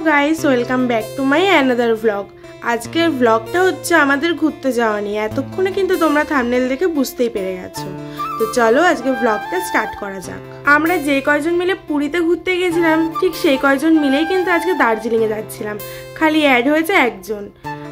Guys, welcome back to my another blog. আজকের ব্লগটা হচ্ছে আমাদের ঘুরতে যাওয়া নিয়ে। এতক্ষণে কিন্তু তোমরা থাম্বনেল দেখে বুঝতেই পেরে গেছো। তো চলো আজকে ব্লগটা স্টার্ট করা যাক। আমরা যে কয়জন মিলে পুরীতে ঘুরতে গেছিলাম ঠিক সেই কয়জন মিলেই কিন্তু আজকে দার্জিলিংয়ে যাচ্ছিলাম। খালি অ্যাড হয়েছে একজন,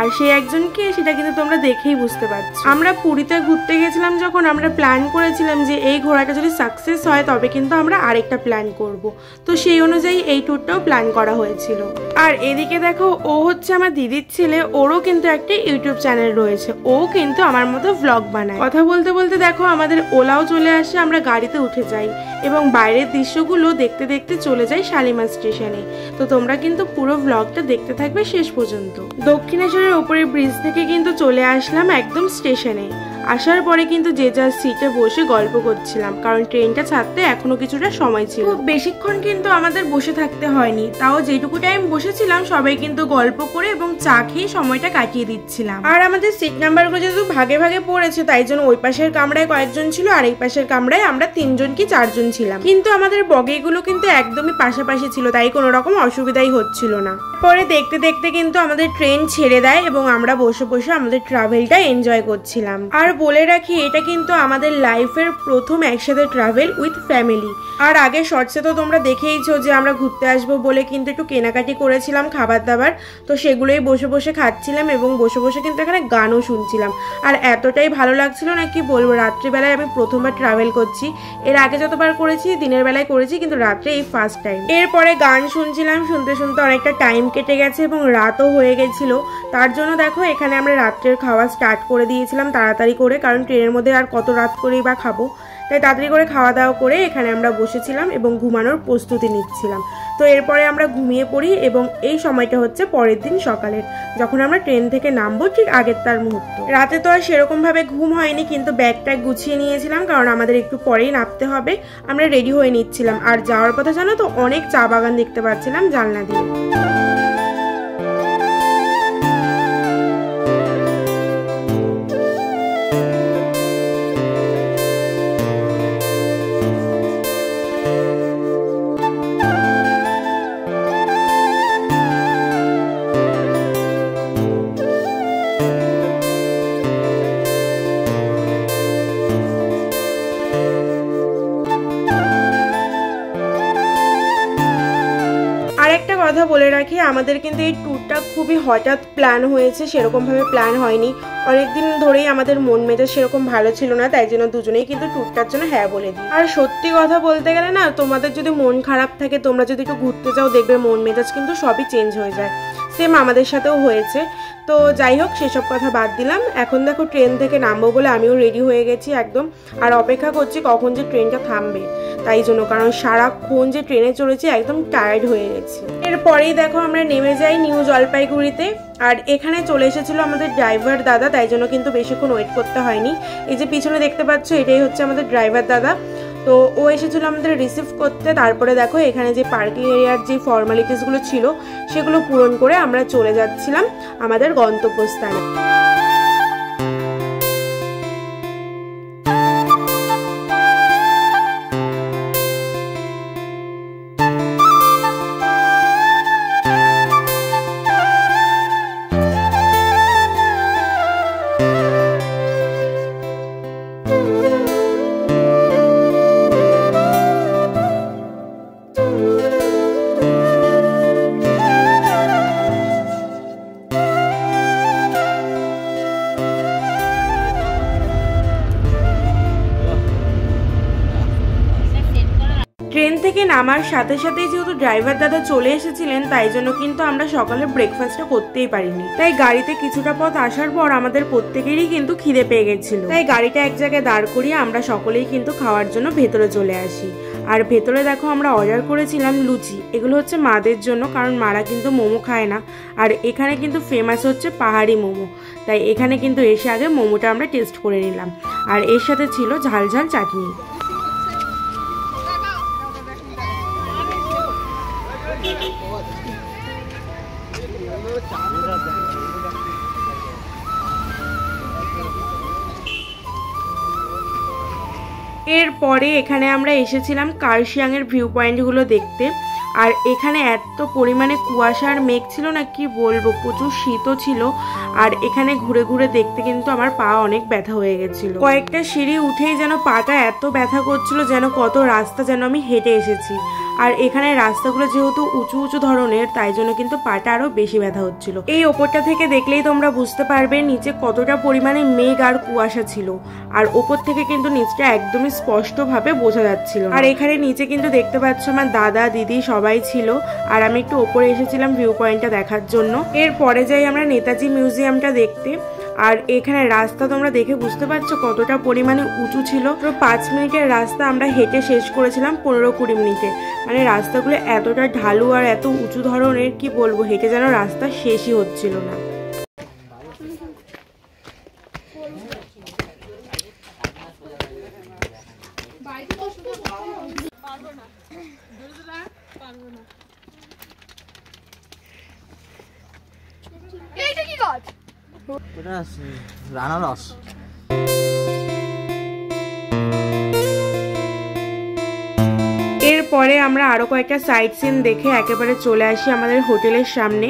আর সেই একজনকে সেটা কিন্তু তোমরা দেখেই বুঝতে পারছো। আমরা পুরীতে ঘুরতে গেছিলাম যখন আমরা প্ল্যান করেছিলাম যে এই ঘোরাটা যদি সাকসেস হয় তবে কিন্তু আমরা আরেকটা প্ল্যান করব। তো সেই অনুযায়ী এই ট্যুরটাও প্ল্যান করা হয়েছিল। আর এদিকে দেখো, ও হচ্ছে আমার দিদির ছেলে, ওরও কিন্তু একটা ইউটিউব চ্যানেল রয়েছে। ও কিন্তু আমার মতো ভ্লগ বানায়। কথা বলতে বলতে দেখো আমাদের ওলাও চলে আসে, আমরা গাড়িতে উঠে যাই এবং বাইরের দৃশ্যগুলো দেখতে দেখতে চলে যাই শালিমার স্টেশনে। তো তোমরা কিন্তু পুরো ভ্লগটা দেখতে থাকবে শেষ পর্যন্ত। দক্ষিণেশ্বরের উপরের ব্রিজ থেকে কিন্তু চলে আসলাম একদম স্টেশনে। আসার পরে কিন্তু যে যার সিটে বসে গল্প করছিলাম, কারণ ট্রেনটা ছাড়তে এখনো কিছুটা সময় ছিল। খুব বেশিক্ষণ কিন্তু আমাদের বসে থাকতে হয়নি, তাও যেটুকু টাইম বসেছিলাম সবাই কিন্তু গল্প করে এবং চা খেয়ে সময়টা কাটিয়ে দিচ্ছিলাম। আর আমাদের সিট নাম্বারগুলো যেহেতু ভাগে ভাগে পড়েছে, তাই জন্য ওই পাশের কামরায় কয়েকজন ছিল আর এই পাশের কামরায় আমরা 3জন কি 4জন ছিলাম। কিন্তু আমাদের বগিগুলো কিন্তু একদমই পাশাপাশি ছিল, তাই কোনো রকম অসুবিধাই হচ্ছিল না। পরে দেখতে দেখতে কিন্তু আমাদের ট্রেন ছেড়ে দেয় এবং আমরা বসে বসে আমাদের ট্রাভেলটা এনজয় করছিলাম। আর বলে রাখি, এটা কিন্তু আমাদের লাইফের প্রথম একসাথে ট্রাভেল উইথ ফ্যামিলি। আর আগে শর্টসে তো তোমরা দেখেইছো যে আমরা ঘুরতে আসবো বলে কিন্তু একটু কেনাকাটি করেছিলাম খাবার দাবার, তো সেগুলোই বসে বসে খাচ্ছিলাম এবং বসে বসে কিন্তু এখানে গানও শুনছিলাম। আর এতটাই ভালো লাগছিল না কি বলবো, রাত্রিবেলায় আমি প্রথমবার ট্রাভেল করছি। এর আগে যতবার করেছি দিনের বেলায় করেছি, কিন্তু রাত্রে এই ফার্স্ট টাইম। এরপরে গান শুনছিলাম, শুনতে শুনতে অনেকটা টাইম কেটে গেছে এবং রাতও হয়ে গেছিল। তার জন্য দেখো এখানে আমরা রাত্রের খাওয়া স্টার্ট করে দিয়েছিলাম তাড়াতাড়ি করে, কারণ ট্রেনের মধ্যে আর কত রাত করেই বা খাবো। তাই তাড়াতাড়ি করে খাওয়া দাওয়া করে এখানে আমরা বসেছিলাম এবং ঘুমানোর প্রস্তুতি নিচ্ছিলাম। তো এরপরে আমরা ঘুমিয়ে পড়ি এবং এই সময়টা হচ্ছে পরের দিন সকালের, যখন আমরা ট্রেন থেকে নামবো ঠিক আগের তার মুহূর্ত। রাতে তো আর সেরকম ভাবে ঘুম হয়নি, কিন্তু ব্যাগটা গুছিয়ে নিয়েছিলাম কারণ আমাদের একটু পরেই নামতে হবে। আমরা রেডি হয়ে নিচ্ছিলাম। আর যাওয়ার পথে জানো তো অনেক চা বাগান দেখতে পাচ্ছিলাম জানলা দিয়ে। কথা বলে রাখি, আমাদের কিন্তু এই ট্যুরটা খুবই হঠাৎ প্ল্যান হয়েছে, সেরকম ভাবে প্ল্যান হয়নি। অনেকদিন ধরেই আমাদের মন মেজাজ সেরকম ভালো ছিল না, তাই জন্য দুজনেই কিন্তু ট্যুরটার জন্য হ্যাঁ বলে দিই। আর সত্যি কথা বলতে গেলে না, তোমাদের যদি মন খারাপ থাকে, তোমরা যদি একটু ঘুরতে যাও দেখবে মন মেজাজ কিন্তু সবই চেঞ্জ হয়ে যায়। সেম আমাদের সাথেও হয়েছে। তো যাই হোক, সেসব কথা বাদ দিলাম। এখন দেখো ট্রেন থেকে নামবো বলে আমিও রেডি হয়ে গেছি একদম। আর অপেক্ষা করছি কখন যে ট্রেনটা থামবে, তাই জন্য, কারণ সারাক্ষণ যে ট্রেনে চড়েছি একদম টায়ার্ড হয়ে গেছি। এরপরেই দেখো আমরা নেমে যাই নিউ জলপাইগুড়িতে। আর এখানে চলে এসেছিল আমাদের ড্রাইভার দাদা, তাই জন্য কিন্তু বেশিক্ষণ ওয়েট করতে হয়নি। এই যে পিছনে দেখতে পাচ্ছ, এটাই হচ্ছে আমাদের ড্রাইভার দাদা। তো ও এসেছিল আমাদের রিসিভ করতে। তারপরে দেখো এখানে যে পার্কিং এরিয়ার যে ফর্মালিটিসগুলো ছিল সেগুলো পূরণ করে আমরা চলে যাচ্ছিলাম আমাদের গন্তব্যস্থানে। ট্রেন থেকে নামার সাথে সাথেই যেহেতু ড্রাইভার দাদা চলে এসেছিলেন, তাই জন্য কিন্তু আমরা সকালে ব্রেকফাস্টটা করতেই পারিনি। তাই গাড়িতে কিছুটা পথ আসার পর আমাদের প্রত্যেকেরই কিন্তু খিদে পেয়ে গেছিল। তাই গাড়িটা এক জায়গায় দাঁড় করিয়ে আমরা সকলেই কিন্তু খাওয়ার জন্য ভেতরে চলে আসি। আর ভেতরে দেখো আমরা অর্ডার করেছিলাম লুচি। এগুলো হচ্ছে মাদের জন্য, কারণ মারা কিন্তু মোমো খায় না। আর এখানে কিন্তু ফেমাস হচ্ছে পাহাড়ি মোমো, তাই এখানে কিন্তু এসে আগে মোমোটা আমরা টেস্ট করে নিলাম। আর এর সাথে ছিল ঝাল ঝাল চাটনি। এরপরে এখানে আমরা এসেছিলাম কার্শিয়াং এর ভিউ পয়েন্টগুলো দেখতে। আর এখানে এত পরিমাণে কুয়াশার মেঘ ছিল না, কি বলবো, প্রচুর শীতও ছিল। আর এখানে ঘুরে ঘুরে দেখতে কিন্তু আমার পা অনেক ব্যথা হয়ে গেছিল। কয়েকটা সিঁড়ি উঠেই যেন পাটা এত ব্যথা করছিল, যেন কত রাস্তা যেন আমি হেঁটে এসেছি। আর এখানে রাস্তাগুলো যেহেতু উঁচু উঁচু ধরনের, তাই জন্য কিন্তু পাটা আরো বেশি ব্যথা হচ্ছিল। এই ওপরটা থেকে দেখলেই তোমরা বুঝতে পারবে নিচে কতটা পরিমাণে মেঘ আর কুয়াশা ছিল। আর ওপর থেকে কিন্তু নিচটা একদমই স্পষ্টভাবে বোঝা যাচ্ছিল। আর এখানে নিচে কিন্তু দেখতে পাচ্ছ আমার দাদা দিদি সবাই ছিল। আর আমি একটু ওপরে এসেছিলাম ভিউ পয়েন্টটা দেখার জন্য। এরপরে যাই আমরা নেতাজি মিউজিয়ামটা দেখতে। আর এখানে রাস্তা তোমরা দেখে বুঝতে পারছো কতটা পরিমাণে উঁচু ছিল। তো 5 মিনিটের রাস্তা আমরা হেঁটে শেষ করেছিলাম 15-20 মিনিটে। মানে রাস্তাগুলো এতটা ঢালু আর এত উঁচু ধরনের, কি বলবো, হেঁটে যেন রাস্তা শেষই হচ্ছিল না। এইটা কি গাছ? এটা আনারস। এরপরে আমরা আরো কয়েকটা সাইট সিন দেখে একেবারে চলে আসি আমাদের হোটেলের সামনে।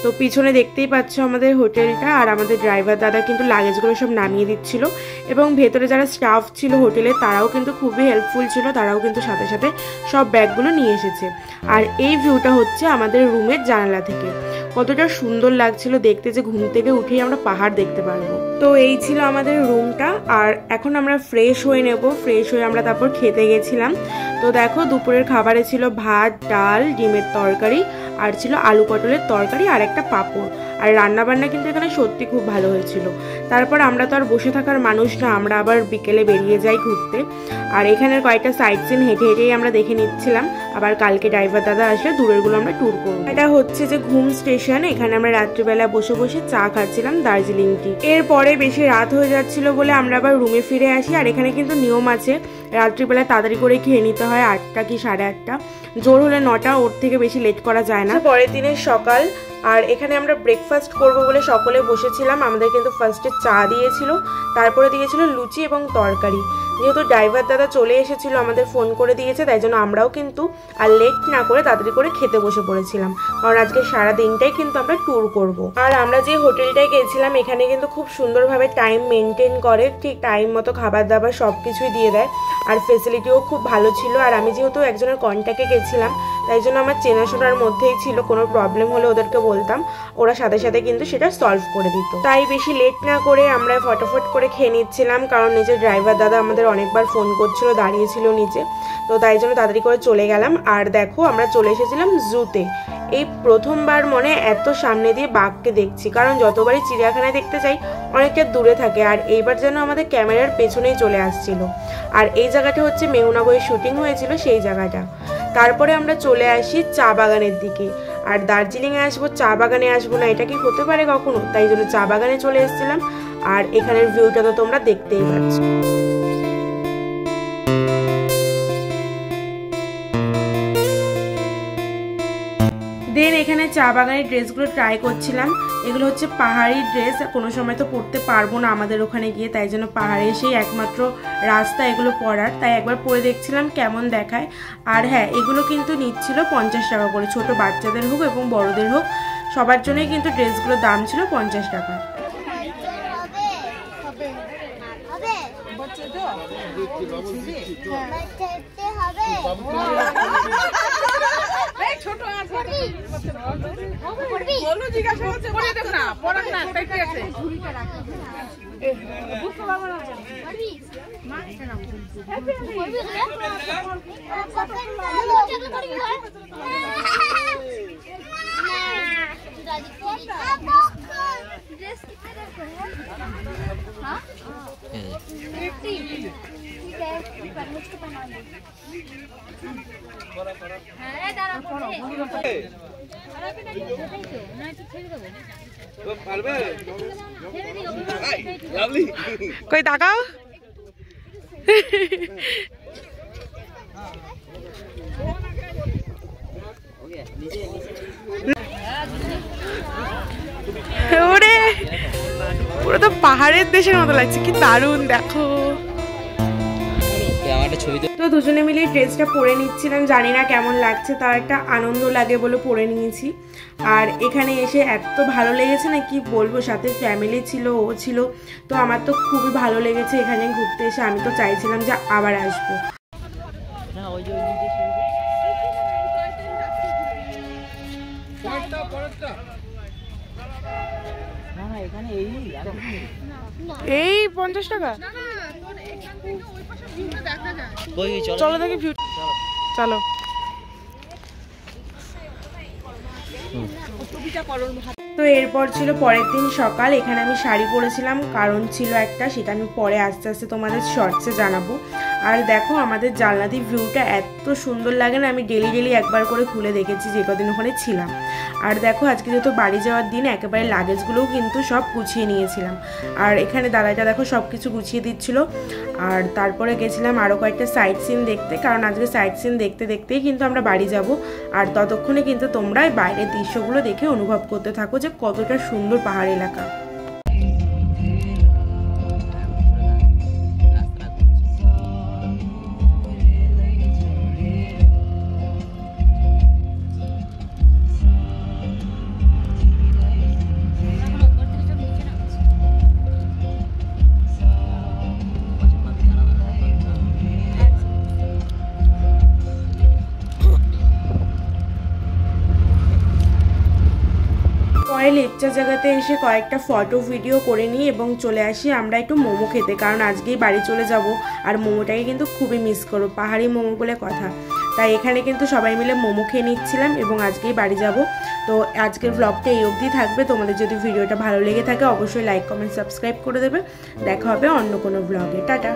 তো পিছনে দেখতেই পাচ্ছ আমাদের হোটেলটা। আর আমাদের ড্রাইভার দাদা কিন্তু লাগেজগুলো সব নামিয়ে দিচ্ছিল, এবং ভেতরে যারা স্টাফ ছিল হোটেলে তারাও কিন্তু খুবই হেল্পফুল ছিল। তারাও কিন্তু সাথে সাথে সব ব্যাগগুলো নিয়ে এসেছে। আর এই ভিউটা হচ্ছে আমাদের রুমের জানালা থেকে। কতটা সুন্দর লাগছিল দেখতে যে ঘুম থেকে উঠেই আমরা পাহাড় দেখতে পারবো। তো এই ছিল আমাদের রুমটা। আর এখন আমরা ফ্রেশ হয়ে নেব। ফ্রেশ হয়ে আমরা তারপর খেতে গেছিলাম। তো দেখো দুপুরের খাবারে ছিল ভাত, ডাল, ডিমের তরকারি, আর ছিল আলু পটলের তরকারি আর একটা পাঁপড়। আর রান্নাবান্না কিন্তু এখানে সত্যি খুব ভালো হয়েছিল। তারপর আমরা তো আর বসে থাকার মানুষ না, আমরা আবার বিকেলে বেরিয়ে যাই ঘুরতে। আর এখানের কয়েকটা সাইট সিন হেঁটে হেঁটেই আমরা দেখে নিচ্ছিলাম। আবার কালকে ড্রাইভার দাদা আসলে দূরেরগুলো আমরা ট্যুর করবো। এটা হচ্ছে যে ঘুম স্টেশন। এখানে আমরা রাত্রিবেলা বসে বসে চা খাচ্ছিলাম, দার্জিলিং টি। এরপরে বেশি রাত হয়ে যাচ্ছিল বলে আমরা আবার রুমে ফিরে আসি। আর এখানে কিন্তু নিয়ম আছে, রাত্রিবেলা তাড়াতাড়ি করে খেয়ে নিতে হয়, 8টা কি 8:30, জোর হলে 9টা, ওর থেকে বেশি লেট করা যায় না। পরের দিনের সকাল। আর এখানে আমরা ব্রেকফাস্ট করব বলে সকলে বসেছিলাম। আমাদের কিন্তু ফার্স্টে চা দিয়েছিল, তারপরে দিয়েছিল লুচি এবং তরকারি। যেহেতু ড্রাইভার দাদা চলে এসেছিল, আমাদের ফোন করে দিয়েছে, তাই জন্য আমরাও কিন্তু আর লেট না করে তাড়াতাড়ি করে খেতে বসে পড়েছিলাম। কারণ আজকে সারা দিনটাই কিন্তু আমরা ট্যুর করব। আর আমরা যে হোটেলটায় গেছিলাম এখানে কিন্তু খুব সুন্দরভাবে টাইম মেনটেন করে, ঠিক টাইম মতো খাবার দাবার সব কিছুই দিয়ে দেয়। আর ফেসিলিটিও খুব ভালো ছিল। আর আমি যেহেতু একজনের কন্ট্যাক্টে গেছিলাম, তাই জন্য আমার চেনাশোনার মধ্যেই ছিল। কোনো প্রবলেম হলে ওদেরকে বলতাম, ওরা সাথে সাথে কিন্তু সেটা সলভ করে দিত। তাই বেশি লেট না করে আমরা ফটাফট করে খেয়ে নিচ্ছিলাম, কারণ নিজের ড্রাইভার দাদা আমাদের অনেকবার ফোন করছিল, দাঁড়িয়েছিল নিচে। তো তাই জন্য তাড়াতাড়ি করে চলে গেলাম। আর দেখো আমরা চলে এসেছিলাম জুতে। এই প্রথমবার মনে এত সামনে দিয়ে বাঘকে দেখছি, কারণ যতবারই চিড়িয়াখানায় দেখতে যাই অনেকটা দূরে থাকে। আর এইবার যেন আমাদের ক্যামেরার পেছনেই চলে আসছিল। আর এই জায়গাটা হচ্ছে মেহুনা বইয়ের শুটিং হয়েছিল, সেই জায়গাটা। তারপরে আমরা চলে আসি চা বাগানের দিকে। আর দার্জিলিংয়ে আসবো, চা বাগানে আসবো না, এটা কি হতে পারে কখনো? তাই জন্য চা বাগানে চলে এসেছিলাম। আর এখানের ভিউটা তো তোমরা দেখতেই পাচ্ছ। দেন এখানে চা বাগানের ড্রেসগুলো ট্রাই করছিলাম। এগুলো হচ্ছে পাহাড়ি ড্রেস, কোনো সময় তো পরতে পারবো না আমাদের ওখানে গিয়ে, তাই জন্য পাহাড়ে এসেই একমাত্র রাস্তা এগুলো পরার। তাই একবার পরে দেখছিলাম কেমন দেখায়। আর হ্যাঁ, এগুলো কিন্তু নিচ্ছিল 50 টাকা করে, ছোট বাচ্চাদের হোক এবং বড়দের হোক সবার জন্যই কিন্তু ড্রেসগুলোর দাম ছিল 50 টাকা। কই তাকাও। ওরে পুরো তো পাহাড়ের দেশের মতো লাগছে, কি দারুণ দেখো। তো দুজনে মিলে ড্রেসটা পরে নিচ্ছিলাম, জানি না কেমন লাগছে, তার একটা আনন্দ লাগে বলে পরে নিয়েছি। আর এখানে এসে এত ভালো লেগেছে না কি বলবো, সাথে ফ্যামিলি ছিল, ও ছিল, তো আমার তো খুবই ভালো লেগেছে এখানে ঘুরতে এসে। আমি তো চাইছিলাম যে আবার আসবো। এই 50 টাকা, চলো দেখি ভিউ, চলো। তো এরপর ছিল পরের দিন সকাল। এখানে আমি শাড়ি পরেছিলাম, কারণ ছিল একটা, সেটা আমি পরে আস্তে আস্তে তোমাদের শর্টসে জানাবো। আর দেখো আমাদের জানলা দিয়ে ভিউটা এত সুন্দর লাগে না, আমি ডেলি একবার করে খুলে দেখেছি যে কদিন ওখানে ছিলাম। আর দেখো আজকে যেহেতু বাড়ি যাওয়ার দিন, একেবারে লাগেজগুলোও কিন্তু সব গুছিয়ে নিয়েছিলাম। আর এখানে দাদাটা দেখো সব কিছু গুছিয়ে দিচ্ছিল। আর তারপরে গেছিলাম আরও কয়েকটা সাইট সিন দেখতে, কারণ আজকে সাইট সিন দেখতে দেখতেই কিন্তু আমরা বাড়ি যাব। আর ততক্ষণে কিন্তু তোমরা বাইরের দৃশ্যগুলো দেখে অনুভব করতে থাকো যে কতটা সুন্দর পাহাড় এলাকা। পরে লেপচা জায়গাতে এসে কয়েকটা ফটো ভিডিও করে নিই এবং চলে আসি আমরা একটু মোমো খেতে, কারণ আজকেই বাড়ি চলে যাব। আর মোমোটাকে কিন্তু খুবই মিস করো, পাহাড়ি মোমো বলে কথা। তাই এখানে কিন্তু সবাই মিলে মোমো খেয়ে নিচ্ছিলাম এবং আজকেই বাড়ি যাব। তো আজকের ব্লগটা এই অবধি থাকবে। তোমাদের যদি ভিডিওটা ভালো লেগে থাকে অবশ্যই লাইক, কমেন্ট, সাবস্ক্রাইব করে দেবে। দেখা হবে অন্য কোনো ব্লগে। টাটা।